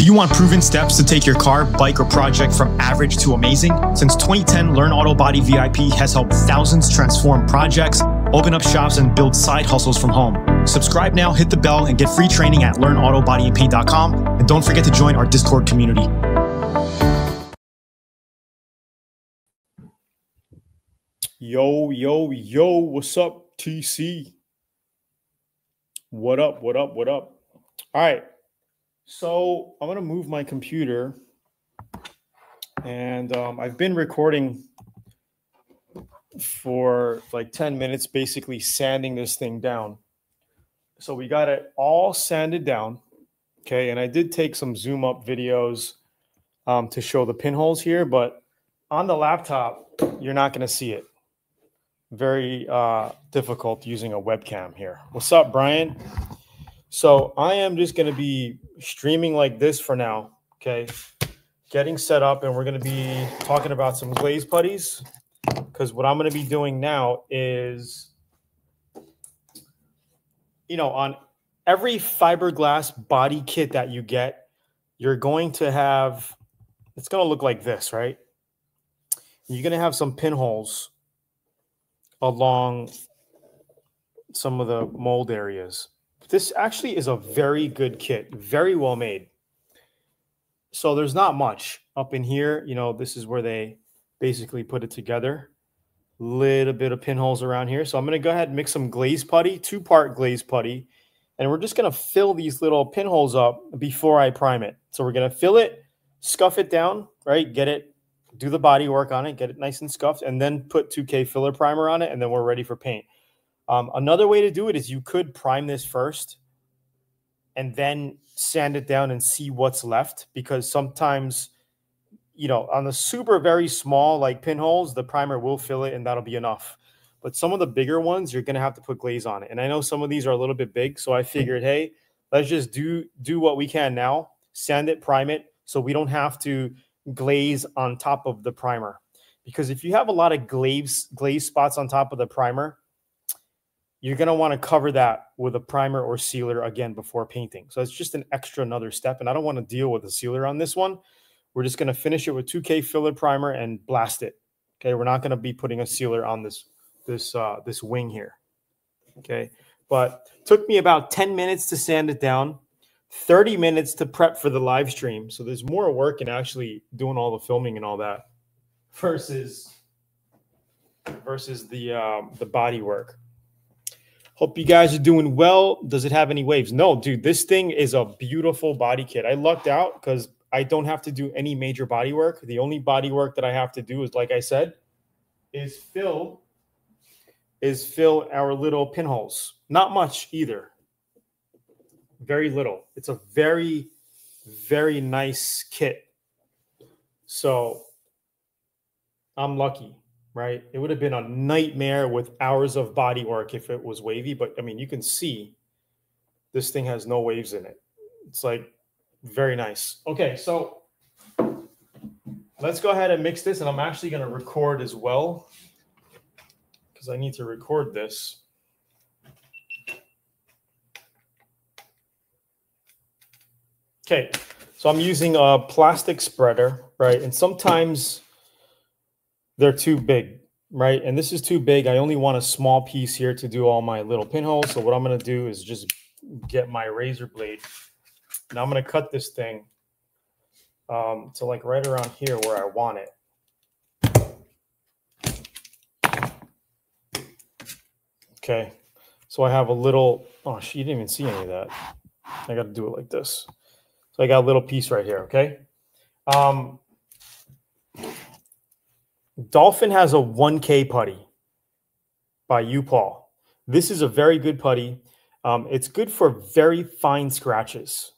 Do you want proven steps to take your car, bike, or project from average to amazing? Since 2010, Learn Auto Body VIP has helped thousands transform projects, open up shops, and build side hustles from home. Subscribe now, hit the bell, and get free training at learnautobodyandpaint.com. And don't forget to join our Discord community. Yo, yo, yo, what's up, TC? What up, what up, what up? All right, so I'm going to move my computer, and I've been recording for like 10 minutes, basically sanding this thing down. So we got it all sanded down, okay? And I did take some zoom up videos to show the pinholes here, but on the laptop, you're not going to see it. Very difficult using a webcam here. What's up, Brian? So I am just going to be streaming like this for now, okay? Getting set up, and we're going to be talking about some glaze putties, because what I'm going to be doing now is, you know, on every fiberglass body kit that you get, you're going to have, it's going to look like this, right? You're going to have some pinholes along some of the mold areas. This actually is a very good kit, very well made. So there's not much up in here. You know, this is where they basically put it together. Little bit of pinholes around here. So I'm going to go ahead and mix some glaze putty, 2-part glaze putty. And we're just going to fill these little pinholes up before I prime it. So we're going to fill it, scuff it down, right? Get it, do the body work on it, get it nice and scuffed, and then put 2K filler primer on it, and then we're ready for paint. Another way to do it is you could prime this first and then sand it down and see what's left, because sometimes, you know, on the super very small like pinholes, the primer will fill it and that'll be enough. But some of the bigger ones, you're going to have to put glaze on it. And I know some of these are a little bit big, so I figured, hey, let's just do what we can now, sand it, prime it, so we don't have to glaze on top of the primer. Because if you have a lot of glaze spots on top of the primer, you're going to want to cover that with a primer or sealer again before painting. So it's just an extra another step, and I don't want to deal with a sealer on this one. We're just going to finish it with 2K filler primer and blast it. Okay, we're not going to be putting a sealer on this wing here. Okay, but took me about 10 minutes to sand it down, 30 minutes to prep for the live stream. So there's more work in actually doing all the filming and all that versus the body work. Hope you guys are doing well. Does it have any waves? No, dude, this thing is a beautiful body kit. I lucked out because I don't have to do any major body work. The only body work that I have to do is, like I said, is fill our little pinholes. Not much either. Very little. It's a very, very nice kit. So I'm lucky. Right? It would have been a nightmare with hours of body work if it was wavy. But, I mean, you can see this thing has no waves in it. It's, like, very nice. Okay, so let's go ahead and mix this. And I'm actually going to record as well because I need to record this. Okay, so I'm using a plastic spreader, right? And sometimes they're too big, right? And this is too big. I only want a small piece here to do all my little pinholes. So what I'm going to do is just get my razor blade. Now I'm going to cut this thing to like right around here where I want it. Okay. So I have a little, oh, you didn't even see any of that. I got to do it like this. So I got a little piece right here, okay? Dolphin has a 1K putty by U-Paul. This is a very good putty. It's good for very fine scratches.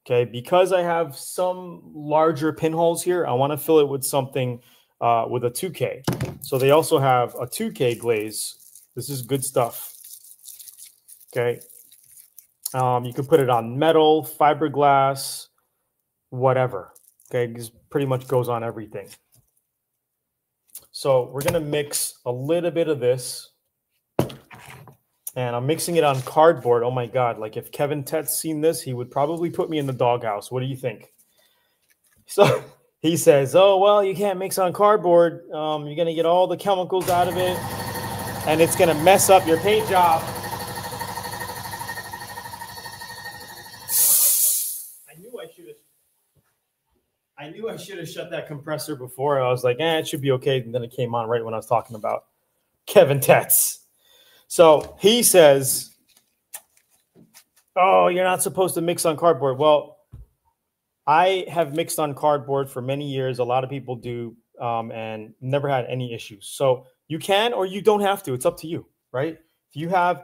Okay, because I have some larger pinholes here, I want to fill it with something with a 2K. So they also have a 2K glaze. This is good stuff. Okay, you can put it on metal, fiberglass, whatever. Okay, this pretty much goes on everything. So we're going to mix a little bit of this. And I'm mixing it on cardboard. Oh, my God. Like, if Kevin Tett's seen this, he would probably put me in the doghouse. What do you think? So he says, oh, well, you can't mix on cardboard. You're going to get all the chemicals out of it, and it's going to mess up your paint job. I knew I should have shut that compressor before. I was like, it should be okay. And then it came on right when I was talking about Kevin Tetz. So he says, oh, you're not supposed to mix on cardboard. Well, I have mixed on cardboard for many years. A lot of people do, and never had any issues. So you can, or you don't have to. It's up to you, right? If you have,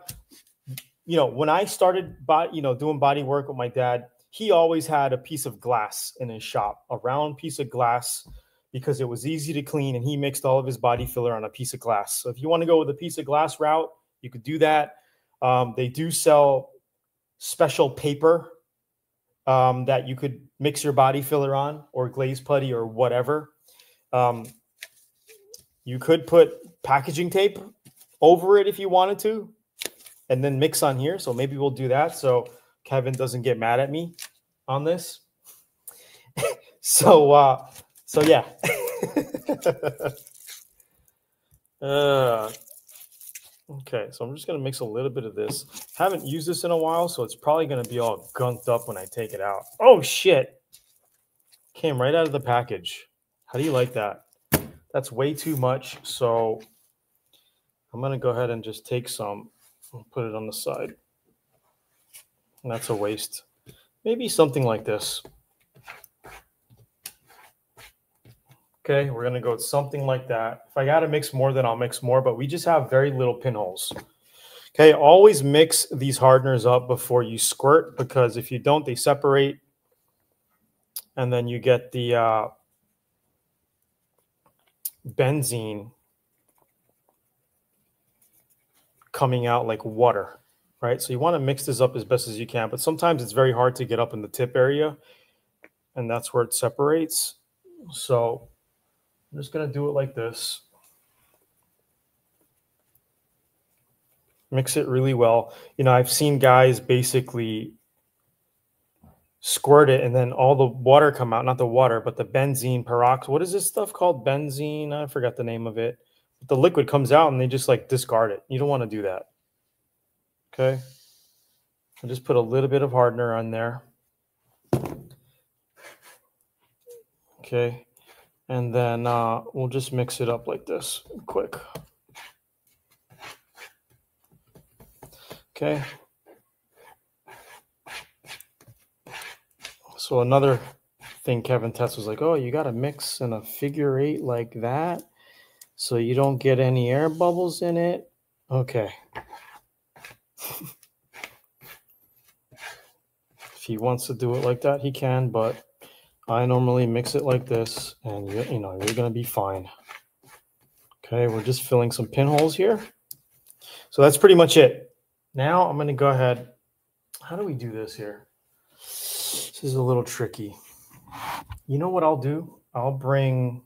when I started, doing body work with my dad, he always had a piece of glass in his shop, a round piece of glass, because it was easy to clean, and he mixed all of his body filler on a piece of glass. So if you want to go with a piece of glass route, you could do that. They do sell special paper that you could mix your body filler on, or glaze putty, or whatever. You could put packaging tape over it if you wanted to, and then mix on here. So maybe we'll do that, so Kevin doesn't get mad at me on this. So yeah. Okay, so I'm just going to mix a little bit of this. Haven't used this in a while, so it's probably going to be all gunked up when I take it out. Oh, shit. Came right out of the package. How do you like that? That's way too much, so I'm going to go ahead and just take some and put it on the side. And that's a waste. Maybe something like this. Okay, we're going to go with something like that. If I got to mix more, then I'll mix more, but we just have very little pinholes. Okay, always mix these hardeners up before you squirt, because if you don't, they separate, and then you get the benzene coming out like water, right? So you want to mix this up as best as you can, but sometimes it's very hard to get up in the tip area, and that's where it separates. So I'm just going to do it like this. Mix it really well. I've seen guys basically squirt it and then all the water come out. Not the water, but the benzene peroxide. What is this stuff called? Benzene? I forgot the name of it. But the liquid comes out and they just like discard it. You don't want to do that. Okay. I'll just put a little bit of hardener on there. Okay. And then we'll just mix it up like this quick. Okay. So another thing Kevin Tetz was like, oh, you got to mix in a figure 8 like that so you don't get any air bubbles in it. Okay. If he wants to do it like that, he can, but I normally mix it like this, and you're going to be fine. Okay, we're just filling some pinholes here. So that's pretty much it. Now I'm going to go ahead. How do we do this here? This is a little tricky. You know what I'll do? I'll bring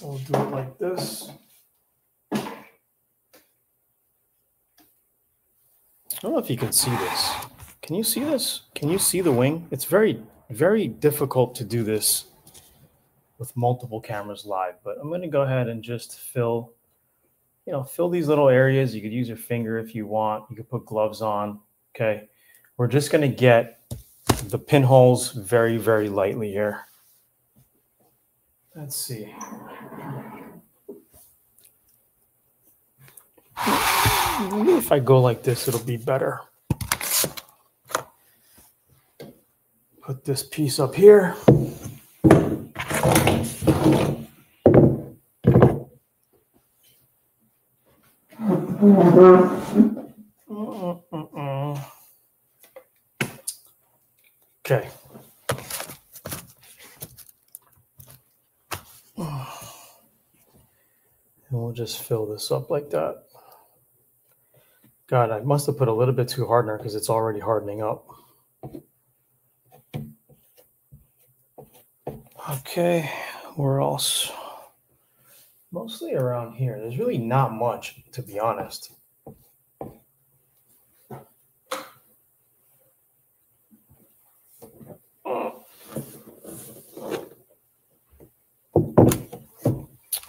I'll do it like this. I don't know if you can see this. Can you see this? Can you see the wing? It's very, very difficult to do this with multiple cameras live, but I'm going to go ahead and just fill these little areas. You could use your finger if you want. You could put gloves on. Okay. We're just going to get the pinholes very, very lightly here. Let's see. Maybe if I go like this, it'll be better. Put this piece up here. Okay. And we'll just fill this up like that. God, I must have put a little bit too hardener because it's already hardening up. Okay, where else? Mostly around here. There's really not much, to be honest.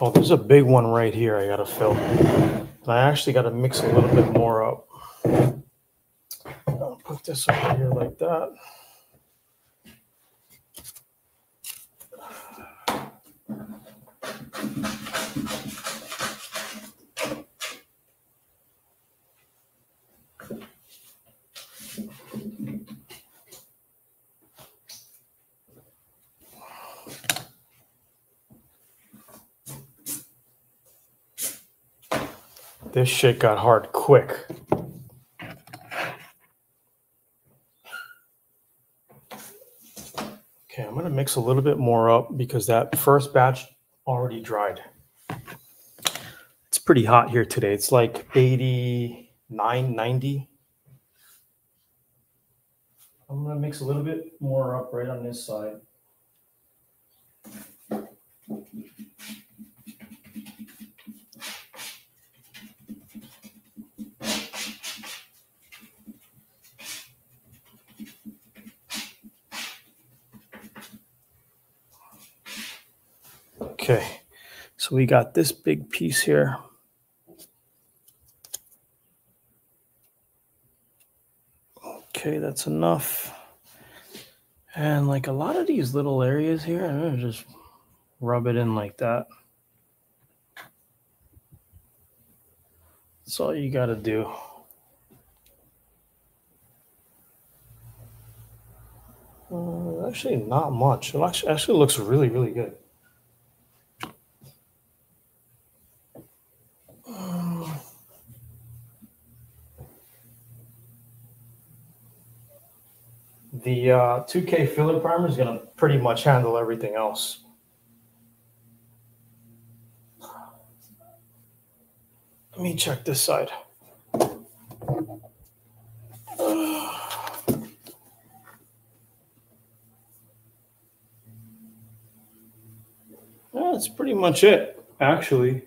Oh, there's a big one right here I gotta fill. And I actually gotta mix a little bit more up. I'll put this over here like that. This shit got hard quick. Okay, I'm gonna mix a little bit more up because that first batch already dried. It's pretty hot here today. It's like 89, 90. I'm gonna mix a little bit more up right on this side. Okay, so we got this big piece here. Okay, that's enough. And like a lot of these little areas here, I'm gonna just rub it in like that. That's all you gotta do. Actually, not much. It actually looks really, really good. The 2K filler primer is going to pretty much handle everything else. Let me check this side. That's pretty much it, actually.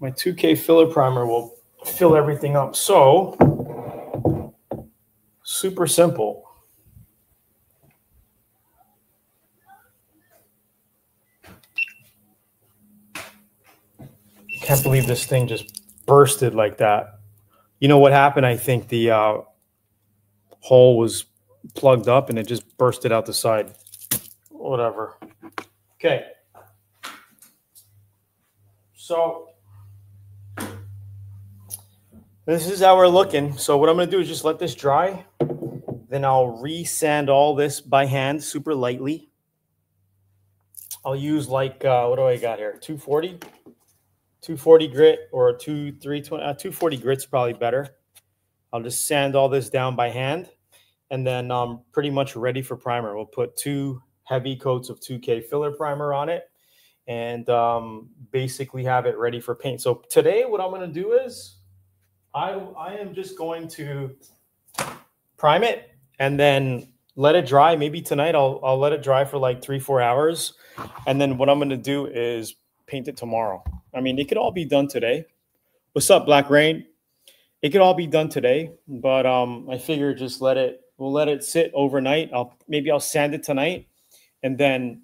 My 2K filler primer will fill everything up. So, super simple. Can't believe this thing just bursted like that. You know what happened? I think the hole was plugged up and it just bursted out the side. Whatever. Okay. So this is how we're looking. So what I'm going to do is just let this dry. Then I'll re-sand all this by hand super lightly. I'll use like, what do I got here? 240? 240 grit or 240 grit's probably better. I'll just sand all this down by hand. And then I'm pretty much ready for primer. We'll put 2 heavy coats of 2K filler primer on it and basically have it ready for paint. So today what I'm going to do is I am just going to prime it and then let it dry. Maybe tonight I'll let it dry for like 3-4 hours. And then what I'm going to do is paint it tomorrow. I mean, it could all be done today. What's up, Black Rain? It could all be done today, but I figure just we'll let it sit overnight. Maybe I'll sand it tonight and then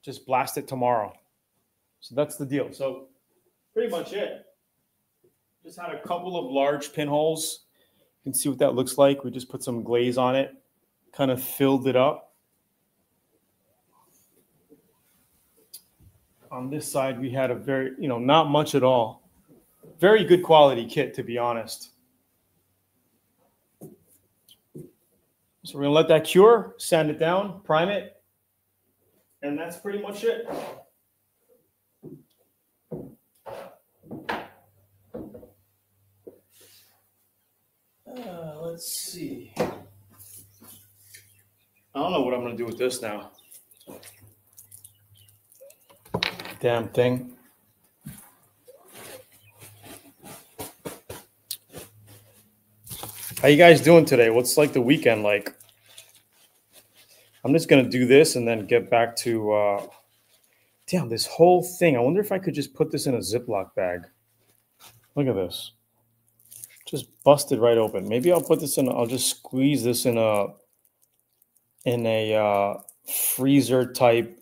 just blast it tomorrow. So that's the deal. So pretty much it. Just had a couple of large pinholes. You can see what that looks like. We just put some glaze on it, kind of filled it up. On this side, we had a very, not much at all. Very good quality kit, to be honest. So we're going to let that cure, sand it down, prime it, and that's pretty much it. Let's see. I don't know what I'm going to do with this now. Damn thing. How you guys doing today? What's like the weekend like? I'm just going to do this and then get back to, damn, this whole thing. I wonder if I could just put this in a Ziploc bag. Look at this. Just busted right open. Maybe I'll put this in, I'll just squeeze this in a freezer type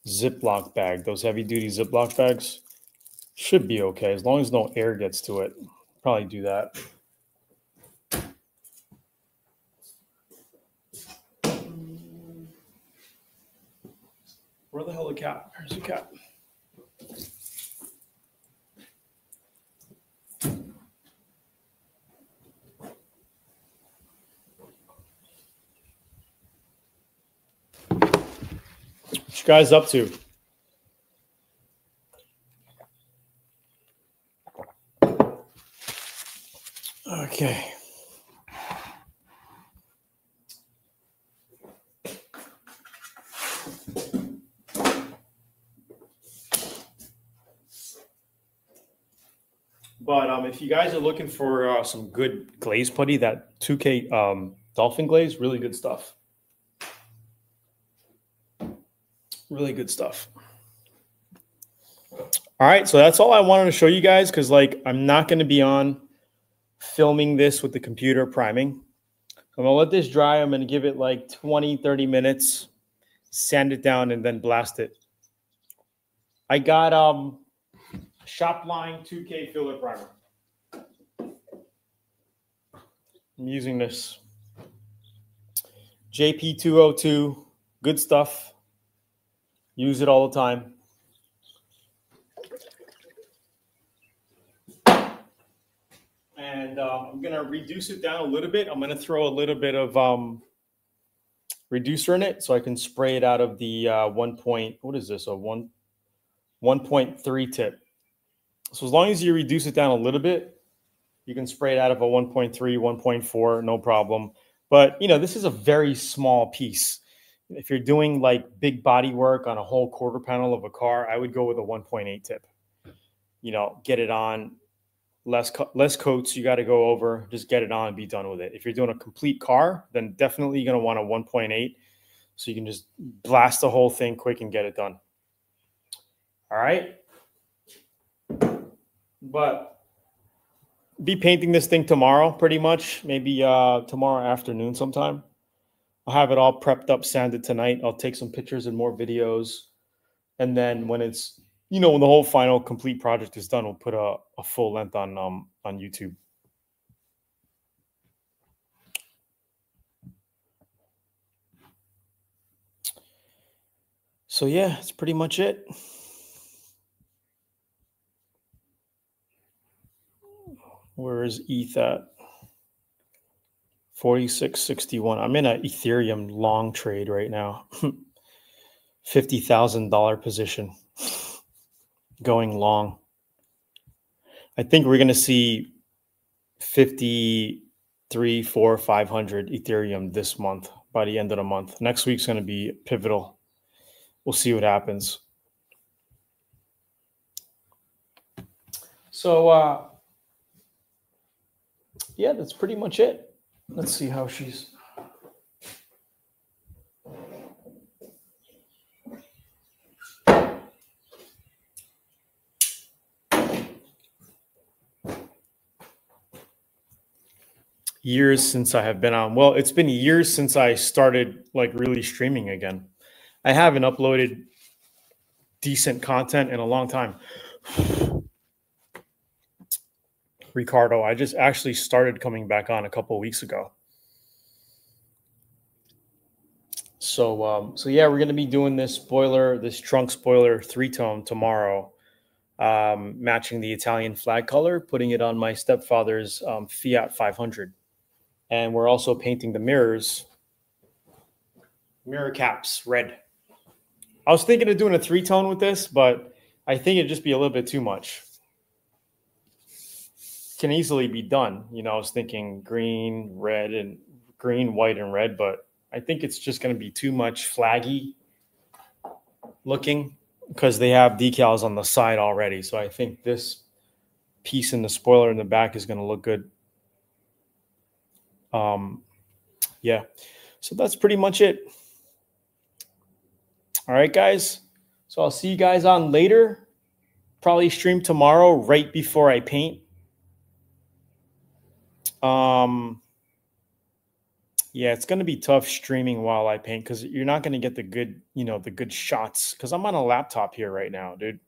Ziploc bag. Those heavy duty Ziploc bags should be okay as long as no air gets to it. Probably do that. Where the hell is the cat? Where's the cat? What you guys up to? Okay. But if you guys are looking for some good glaze putty, that 2K Dolphin glaze, really good stuff. Really good stuff. All right, so that's all I wanted to show you guys because, like, I'm not going to be on filming this with the computer priming. I'm going to let this dry. I'm going to give it like 20, 30 minutes, sand it down, and then blast it. I got Shopline 2K filler primer. I'm using this JP202. Good stuff. Use it all the time. And I'm going to reduce it down a little bit. I'm going to throw a little bit of reducer in it so I can spray it out of the 1.3 tip. So as long as you reduce it down a little bit, you can spray it out of a 1.3, 1.4, no problem. But, you know, this is a very small piece. If you're doing like big body work on a whole quarter panel of a car, I would go with a 1.8 tip. You know, get it on. Less coats you got to go over. Just get it on and be done with it. If you're doing a complete car, then definitely you're going to want a 1.8 so you can just blast the whole thing quick and get it done. All right. But be painting this thing tomorrow pretty much. Maybe tomorrow afternoon sometime. I'll have it all prepped up, sanded tonight. I'll take some pictures and more videos. And then when it's, you know, when the whole final complete project is done, we'll put a full length on YouTube. So yeah, that's pretty much it. Where is ETH at? 46.61. I'm in an Ethereum long trade right now. $50,000 position. Going long. I think we're going to see 53, 4, 500 Ethereum this month by the end of the month. Next week's going to be pivotal. We'll see what happens. So, yeah, that's pretty much it. Let's see how she's... Years since I have been on. Well, it's been years since I started like really streaming again. I haven't uploaded decent content in a long time. Ricardo, I just actually started coming back on a couple of weeks ago. So yeah, we're going to be doing this trunk spoiler 3-tone tomorrow, matching the Italian flag color, putting it on my stepfather's Fiat 500. And we're also painting the mirror caps red. I was thinking of doing a 3-tone with this, but I think it'd just be a little bit too much. Can easily be done. You know, I was thinking green, red, and green, white, and red, but I think it's just going to be too much flaggy looking because they have decals on the side already. So I think this piece in the spoiler in the back is going to look good. Yeah, so that's pretty much it. All right, guys. So I'll see you guys on later. Probably stream tomorrow right before I paint. Yeah, it's gonna be tough streaming while I paint because you're not gonna get the good, the good shots. Because I'm on a laptop here right now, dude.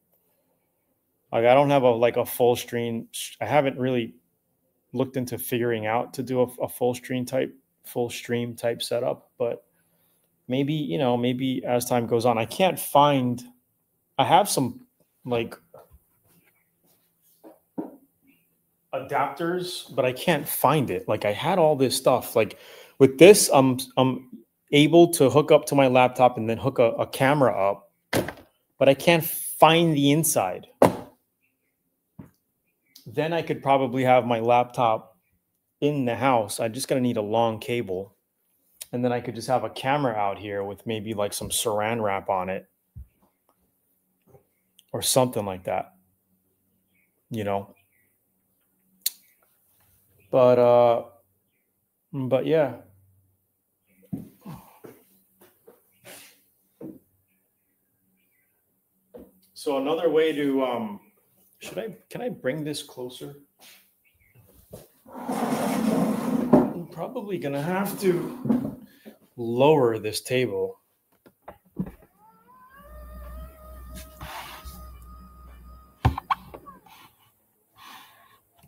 Like I don't have a full screen. I haven't really looked into figuring out to do a full stream type setup, but maybe maybe as time goes on. I have some like adapters, but I can't find it. Like I had all this stuff. Like with this, I'm able to hook up to my laptop and then hook a camera up, but I can't find the inside. Then I could probably have my laptop in the house. I just gonna need a long cable. And then I could just have a camera out here with maybe like some saran wrap on it or something like that, you know. But yeah. So another way to can I bring this closer? I'm probably gonna have to lower this table.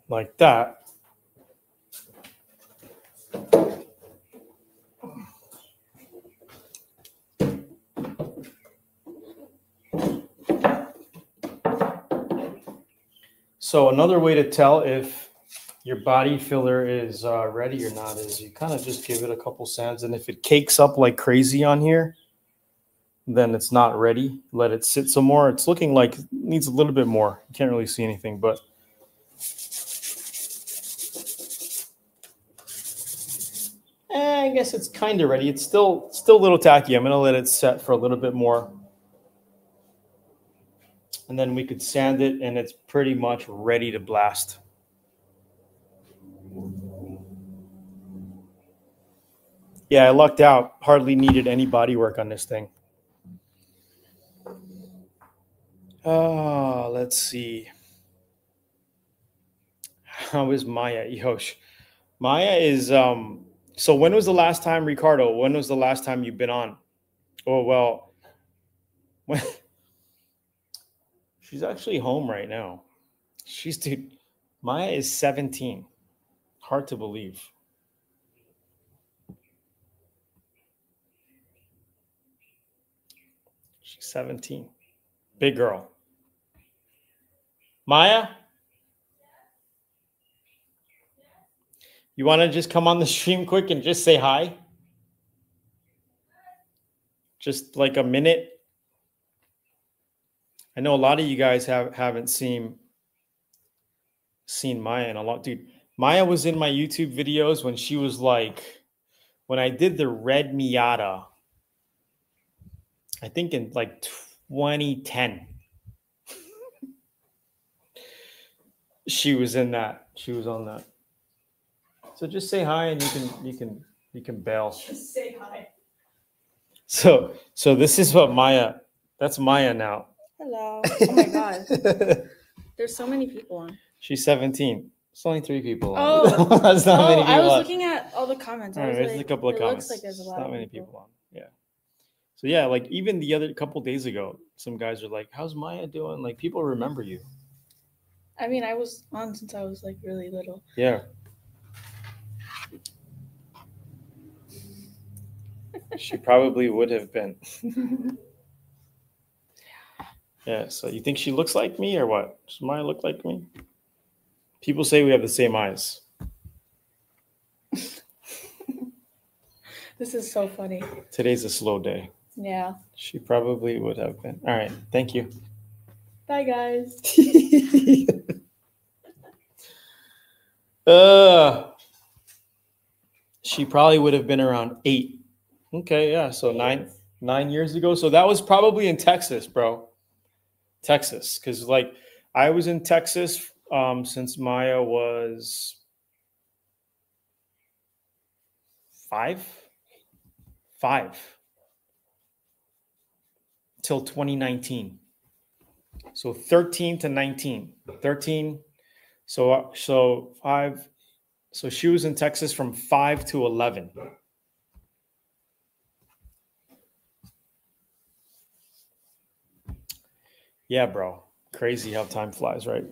Like that. So another way to tell if your body filler is ready or not is you kind of just give it a couple sands, and if it cakes up like crazy on here, then it's not ready. Let it sit some more. It's looking like it needs a little bit more. You can't really see anything, but I guess it's kind of ready. It's still a little tacky. I'm gonna let it set for a little bit more, and then we could sand it, and it's pretty much ready to blast. Yeah, I lucked out. Hardly needed any body work on this thing. Let's see. How is Maya? Yosh. Maya is so when was the last time, Ricardo? When was the last time you've been on? Oh well, when she's actually home right now. Dude, Maya is 17. Hard to believe. She's 17. Big girl. Maya? You want to just come on the stream quick and just say hi? Just like a minute. I know a lot of you guys haven't seen Maya in a lot. Dude, Maya was in my YouTube videos when she was like, when I did the red Miata, I think in like 2010. She was in that. She was on that. So just say hi and you can bail. Just say hi. So this is what Maya, that's Maya now. Hello. Oh my god. There's so many people on. She's 17. It's only 3 people on. Oh, that's not many people I was on. looking at all the comments. All right, there's a couple of comments. Looks like there's a lot not of many people on. Yeah. So yeah, like even the other couple days ago, some guys are like, "How's Maya doing?" Like people remember you. I mean, I was on since I was like really little. Yeah. She probably would have been. Yeah. So you think she looks like me or what? Does Maya look like me? People say we have the same eyes. This is so funny. Today's a slow day. Yeah. She probably would have been. All right. Thank you. Bye, guys. She probably would have been around 8. Okay, yeah. So 9 years ago. So that was probably in Texas, bro. Texas, because like I was in Texas since Maya was 5 till 2019. So 13 to 19. 13. So 5. So she was in Texas from 5 to 11. Yeah, bro. Crazy how time flies, right?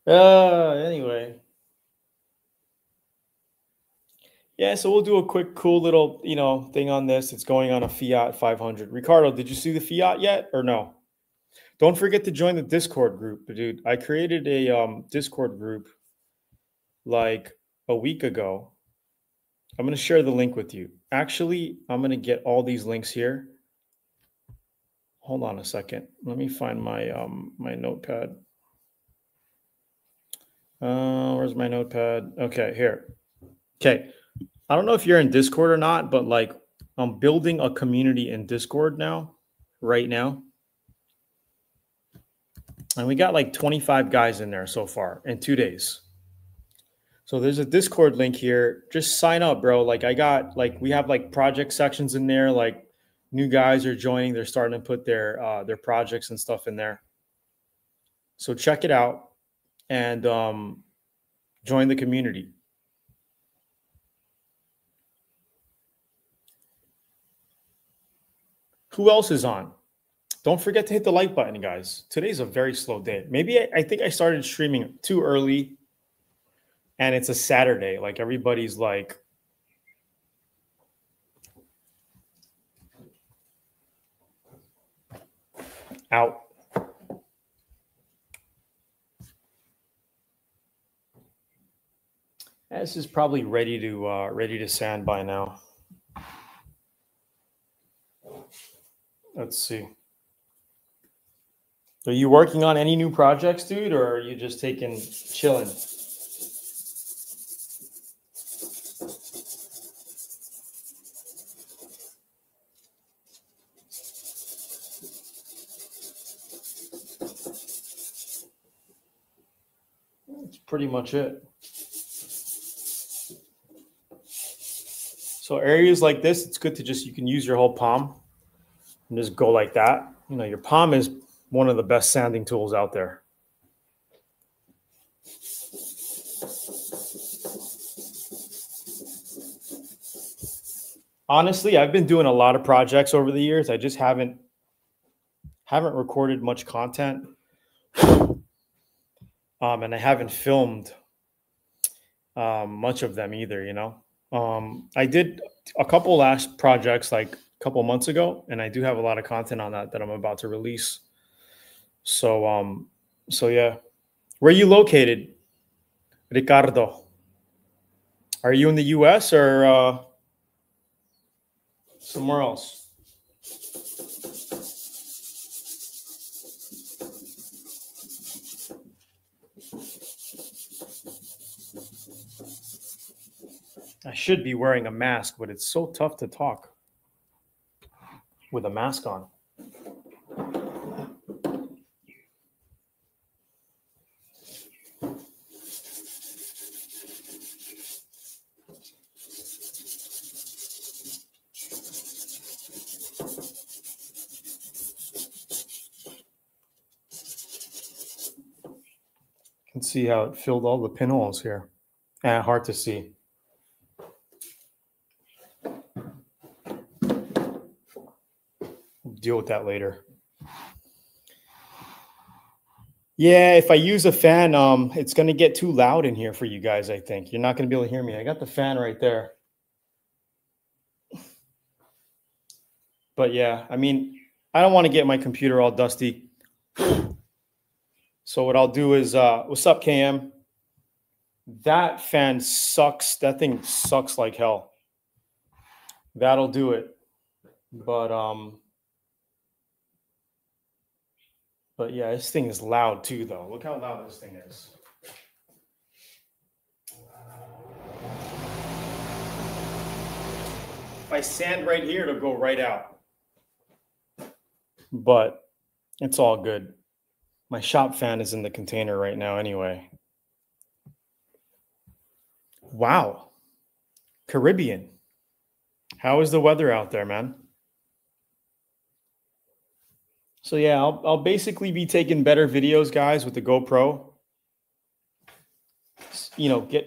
Anyway. Yeah, so we'll do a quick, cool little, thing on this. It's going on a Fiat 500. Ricardo, did you see the Fiat yet or no? Don't forget to join the Discord group, dude. I created a Discord group like a week ago. I'm going to share the link with you. Actually, I'm going to get all these links here. Hold on a second. Let me find my my notepad. Where's my notepad? Okay, here. Okay. I don't know if you're in Discord or not, but like I'm building a community in Discord now, right now. And we got like 25 guys in there so far in 2 days. So there's a Discord link here. Just sign up, bro. Like we have like project sections in there. Like new guys are joining. They're starting to put their projects and stuff in there. So check it out and join the community. Who else is on? Don't forget to hit the like button, guys. Today's a very slow day. Maybe I think I started streaming too early and it's a Saturday. Like everybody's like out. This is probably ready to sand by now. Let's see. Are you working on any new projects, dude, or are you just chilling? That's pretty much it. So areas like this, it's good to you can use your whole palm and just go like that. Your palm is one of the best sanding tools out there. Honestly, I've been doing a lot of projects over the years. I just haven't recorded much content. And I haven't filmed much of them either, I did a couple last projects like a couple months ago, and I do have a lot of content on that I'm about to release. So yeah. Where are you located, Ricardo? Are you in the US or somewhere else? I should be wearing a mask, but it's so tough to talk with a mask on. You can see how it filled all the pinholes here. Hard to see. Deal with that later. Yeah, if I use a fan, it's going to get too loud in here for you guys, I think. You're not going to be able to hear me. I got the fan right there. But yeah, I mean, I don't want to get my computer all dusty. So what I'll do is, what's up, KM? That fan sucks. That thing sucks like hell. That'll do it. But yeah, this thing is loud too, though. Look how loud this thing is. If I sand right here, it'll go right out. But it's all good. My shop fan is in the container right now anyway. Wow. Caribbean. How is the weather out there, man? So yeah, I'll basically be taking better videos, guys, with the GoPro.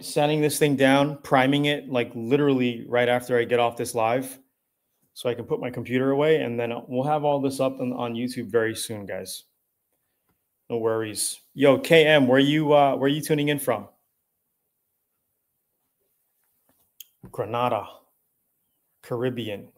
Sanding this thing down, priming it like literally right after I get off this live. so I can put my computer away, and then we'll have all this up on YouTube very soon, guys. No worries. Yo, KM, where you tuning in from? Grenada, Caribbean.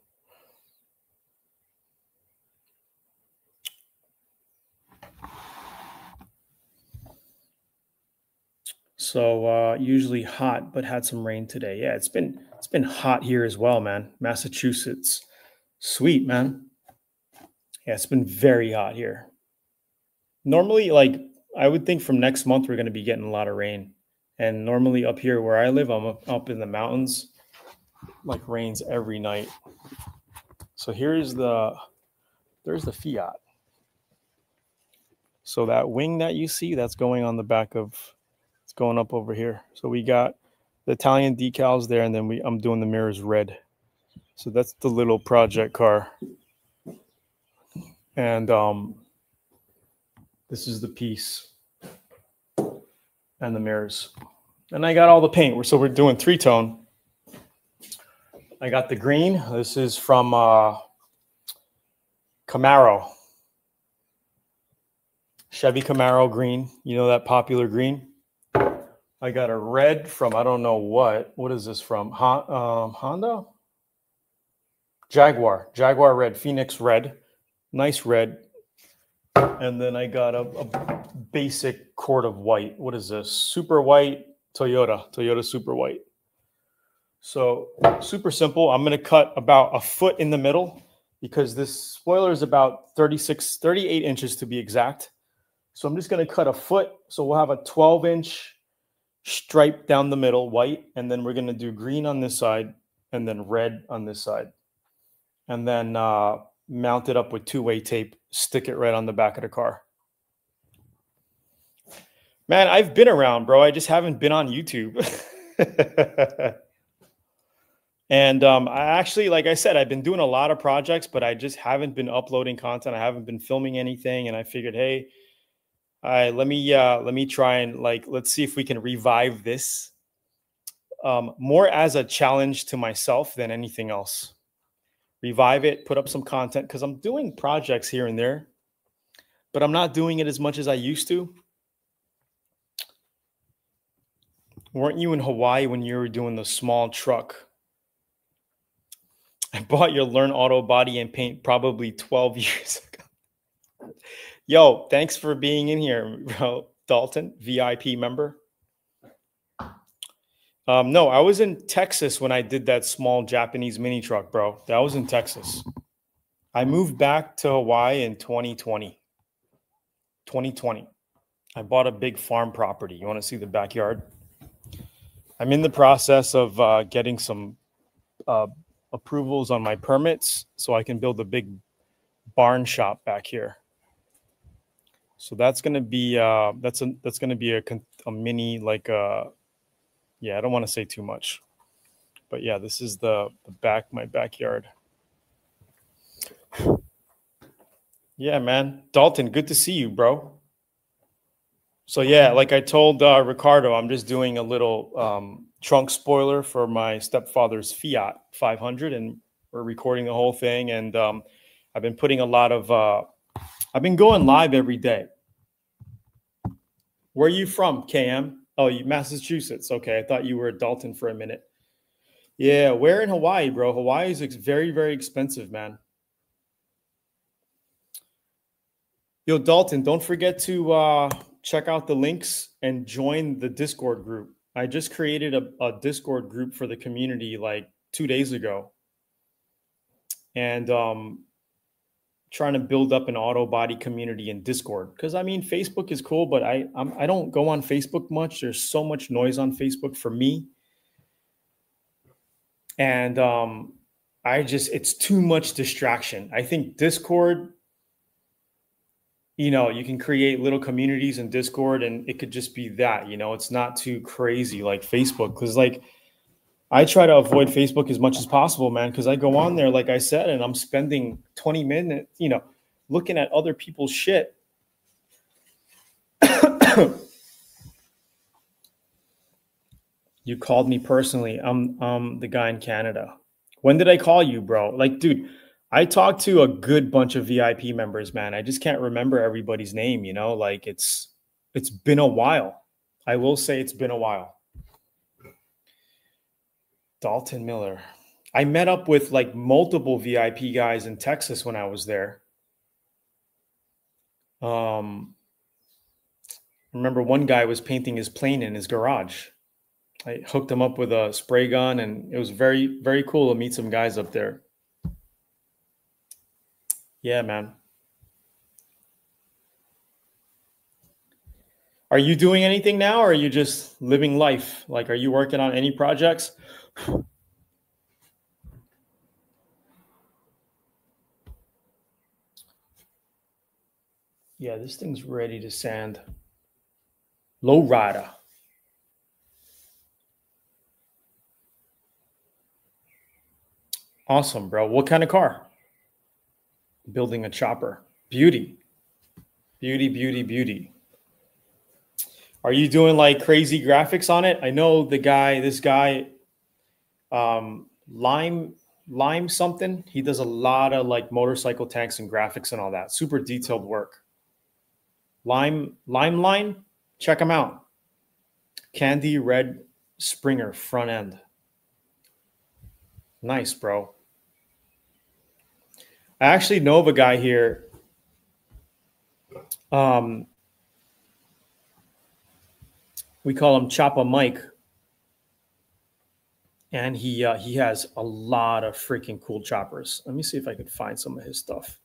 So usually hot, but had some rain today. Yeah, it's been hot here as well, man. Massachusetts, sweet, man. Yeah, it's been very hot here. Normally, like I would think from next month we're going to be getting a lot of rain, and normally up here where I live, I'm up in the mountains, like rains every night. So there's the Fiat. So that wing that you see, that's going on the back of. It's going up over here. So we got the Italian decals there, and then I'm doing the mirrors red. So that's the little project car. And this is the piece and the mirrors. And I got all the paint. So we're doing 3-tone. I got the green. This is from Camaro. Chevy Camaro green. You know that popular green? I got a red from, I don't know what. What is this from? Honda? Jaguar red, Phoenix red. Nice red. And then I got a basic quart of white. What is this? Super white Toyota Super White. So super simple. I'm going to cut about a foot in the middle because this spoiler is about 38 inches to be exact. So I'm just going to cut a foot. So we'll have a 12-inch stripe down the middle, white, and then we're going to do green on this side and then red on this side. And then mount it up with 2-way tape, stick it right on the back of the car. Man, I've been around, bro. I just haven't been on YouTube. And I actually, like I said, I've been doing a lot of projects, but I just haven't been uploading content. I haven't been filming anything. And I figured, hey, let me try and let's see if we can revive this more as a challenge to myself than anything else. Revive it, put up some content, because I'm doing projects here and there, but I'm not doing it as much as I used to. Weren't you in Hawaii when you were doing the small truck? I bought your Learn Auto Body and Paint probably 12 years ago. Yo, thanks for being in here, bro. Dalton, VIP member. No, I was in Texas when I did that small Japanese mini truck, bro. That was in Texas. I moved back to Hawaii in 2020. 2020. I bought a big farm property. You want to see the backyard? I'm in the process of getting some approvals on my permits so I can build a big barn shop back here. So that's going to be that's going to be a mini yeah, I don't want to say too much, but yeah, this is my backyard. Yeah, man. Dalton, good to see you, bro. So yeah, like I told Ricardo, I'm just doing a little trunk spoiler for my stepfather's Fiat 500, and we're recording the whole thing. And I've been putting a lot of, I've been going live every day. Where are you from, KM? Oh, Massachusetts. Okay, I thought you were Dalton for a minute. Yeah, where in Hawaii, bro? Hawaii is very, very expensive, man. Yo, Dalton, don't forget to check out the links and join the Discord group. I just created a Discord group for the community like 2 days ago. And trying to build up an auto body community in Discord. Because I mean, Facebook is cool, but I don't go on Facebook much. There's so much noise on Facebook for me. And it's too much distraction. I think Discord, you know, you can create little communities in Discord and it could just be that, you know, it's not too crazy like Facebook. Because like I try to avoid Facebook as much as possible, man, because I go on there, like I said, and I'm spending 20 minutes, you know, looking at other people's shit. You called me personally. I'm the guy in Canada. When did I call you, bro? Like, dude, I talked to a good bunch of VIP members, man. I just can't remember everybody's name, you know? Like it's been a while. I will say it's been a while. Dalton Miller. I met up with like multiple VIP guys in Texas when I was there. Remember one guy was painting his plane in his garage. I hooked him up with a spray gun, and it was very, very cool to meet some guys up there. Yeah, man. Are you doing anything now, or are you just living life? Like, are you working on any projects? Yeah, this thing's ready to sand. Low rider. Awesome, bro. What kind of car? Building a chopper. Beauty. Beauty, beauty, beauty. Are you doing like crazy graphics on it? I know this guy, Lime something. He does a lot of like motorcycle tanks and graphics and all that. Super detailed work. Lime Line. Check him out. Candy Red Springer front end. Nice, bro. I actually know of a guy here. We call him Choppa Mike. And he has a lot of freaking cool choppers. Let me see if I could find some of his stuff.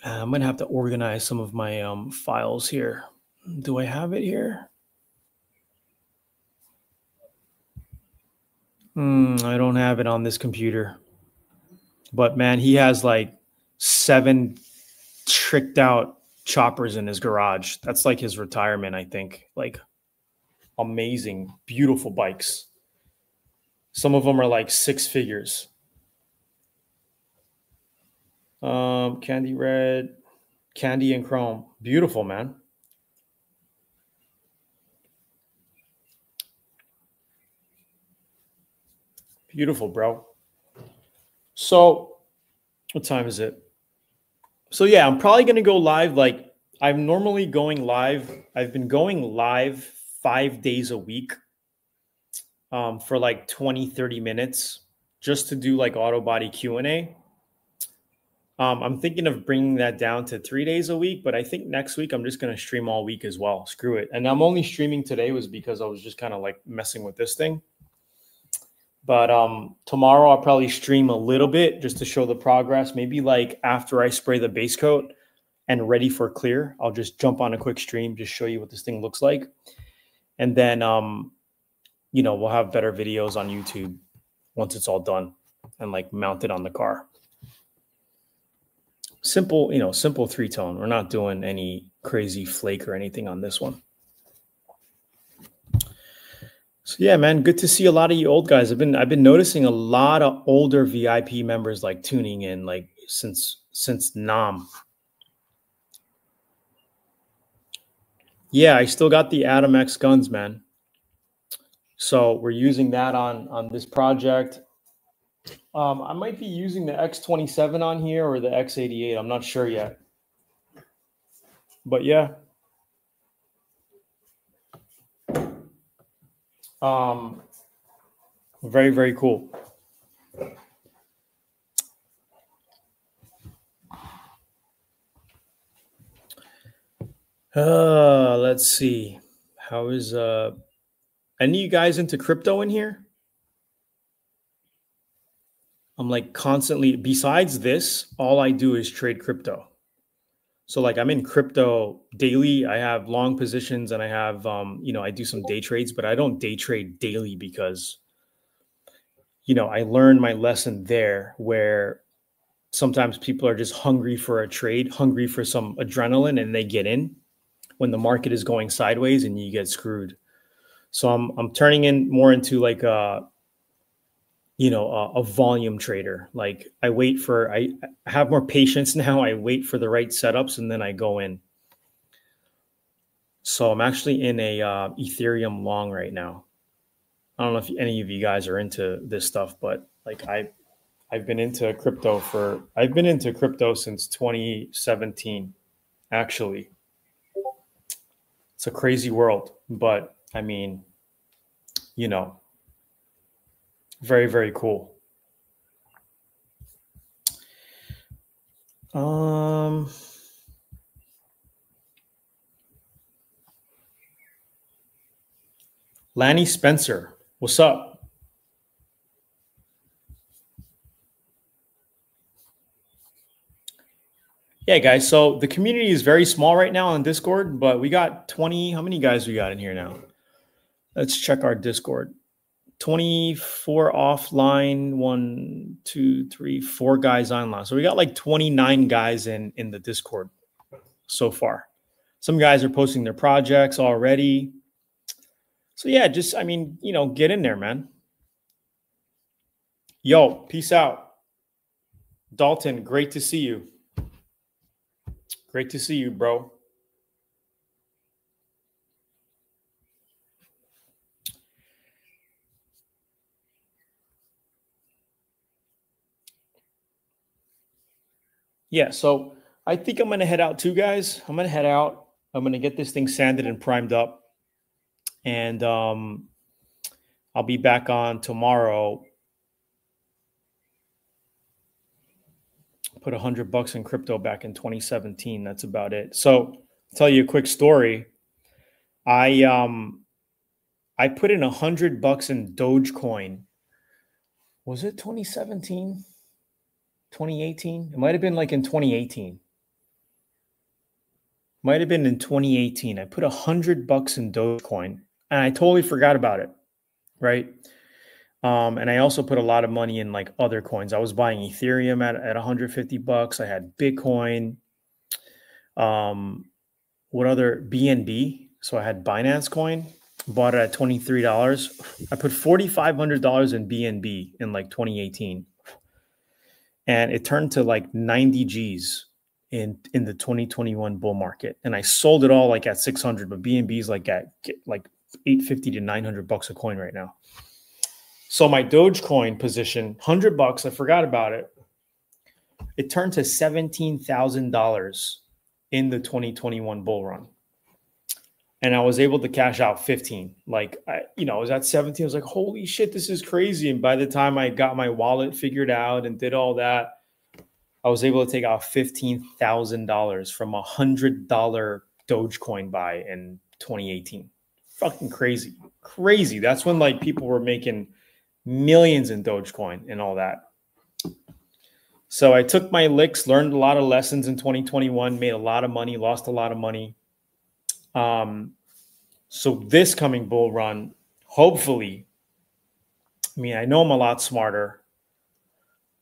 I'm going to have to organize some of my files here. Do I have it here? I don't have it on this computer. But man, he has like 7 tricked out choppers in his garage. That's like his retirement, I think. Like amazing, beautiful bikes. Some of them are like 6 figures. Candy Red, Candy and Chrome. Beautiful, man. Beautiful, bro. So what time is it? So yeah, I'm probably going to go live. Like I'm normally going live. I've been going live 5 days a week for like 20, 30 minutes just to do like auto body Q&A. I'm thinking of bringing that down to 3 days a week, but I think next week I'm just going to stream all week as well. Screw it. And I'm only streaming today was because I was just kind of like messing with this thing. But tomorrow I'll probably stream a little bit just to show the progress. Maybe like after I spray the base coat and ready for clear, I'll just jump on a quick stream, just show you what this thing looks like. And then, you know, we'll have better videos on YouTube once it's all done and like mounted on the car. Simple, you know, simple 3-tone. We're not doing any crazy flake or anything on this one. So yeah, man, good to see a lot of you old guys. I've been noticing a lot of older VIP members like tuning in like since NAM. Yeah, I still got the Atom X guns, man. So we're using that on this project. I might be using the X27 on here or the X88. I'm not sure yet. But yeah. Very, very cool. Let's see. How is any of you guys into crypto in here? I'm like constantly, besides this, all I do is trade crypto. So like I'm in crypto daily. I have long positions and I have, you know, I do some day trades, but I don't day trade daily because, you know, I learned my lesson there where sometimes people are just hungry for a trade, hungry for some adrenaline, and they get in when the market is going sideways and you get screwed. So I'm turning in more into like a, you know, a volume trader. Like I have more patience now. I wait for the right setups and then I go in. So I'm actually in a Ethereum long right now. I don't know if any of you guys are into this stuff, but like I've been into crypto since 2017. Actually, it's a crazy world, but I mean, you know, very, very cool. Lanny Spencer, what's up? Yeah, guys. So the community is very small right now on Discord, but we got 20. How many guys we got in here now? Let's check our Discord. 24 offline, 1, 2, 3, 4 guys online. So we got like 29 guys in the Discord so far. Some guys are posting their projects already. So yeah, just, I mean, you know, get in there, man. Yo, peace out. Dalton, great to see you. Great to see you, bro. Yeah, so I think I'm going to head out too, guys. I'm going to head out. I'm going to get this thing sanded and primed up. And I'll be back on tomorrow. Put $100 in crypto back in 2017. That's about it. So I'll tell you a quick story. I put in $100 in Dogecoin. Was it 2017? 2018? It might have been like in 2018. Might have been in 2018. I put $100 in Dogecoin and I totally forgot about it. Right. And I also put a lot of money in like other coins. I was buying Ethereum at $150. I had Bitcoin. What other BNB? So I had Binance coin, bought it at $23. I put $4,500 in BNB in like 2018. And it turned to like 90 G's in the 2021 bull market. And I sold it all like at 600, but BNB is like at like $850 to $900 a coin right now. So my Dogecoin position, $100, I forgot about it. It turned to $17,000 in the 2021 bull run. And I was able to cash out 15. Like, I was at 17. I was like, holy shit, this is crazy. And by the time I got my wallet figured out and did all that, I was able to take out $15,000 from a $100 Dogecoin buy in 2018. Fucking crazy. Crazy. That's when like people were making millions in Dogecoin and all that. So I took my licks, learned a lot of lessons in 2021, made a lot of money, lost a lot of money. So this coming bull run, hopefully, I mean, I know I'm a lot smarter.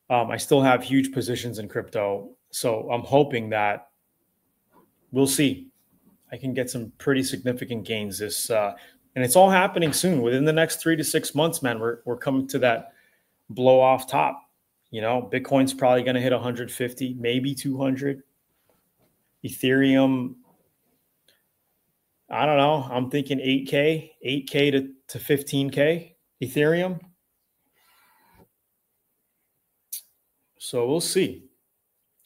I still have huge positions in crypto. So I'm hoping that we'll see. I can get some pretty significant gains this, and it's all happening soon. Within the next 3 to 6 months, man, we're coming to that blow off top. You know, Bitcoin's probably going to hit 150, maybe 200. Ethereum, I don't know. I'm thinking 8K to 15K Ethereum. So we'll see.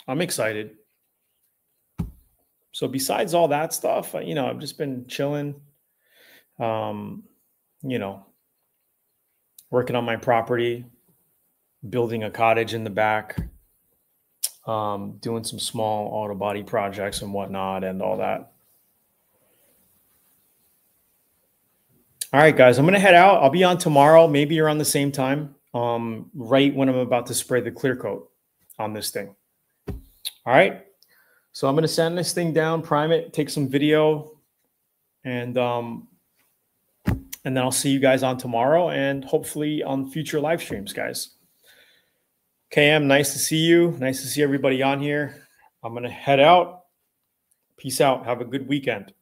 I'm excited. So besides all that stuff, I've just been chilling, working on my property, building a cottage in the back, doing some small auto body projects and whatnot and all that. All right, guys, I'm going to head out. I'll be on tomorrow, maybe around the same time, right when I'm about to spray the clear coat on this thing. All right. So I'm going to send this thing down, prime it, take some video, and then I'll see you guys on tomorrow and hopefully on future live streams, guys. KM, nice to see you. Nice to see everybody on here. I'm going to head out. Peace out. Have a good weekend.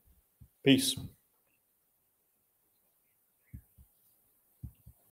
Peace.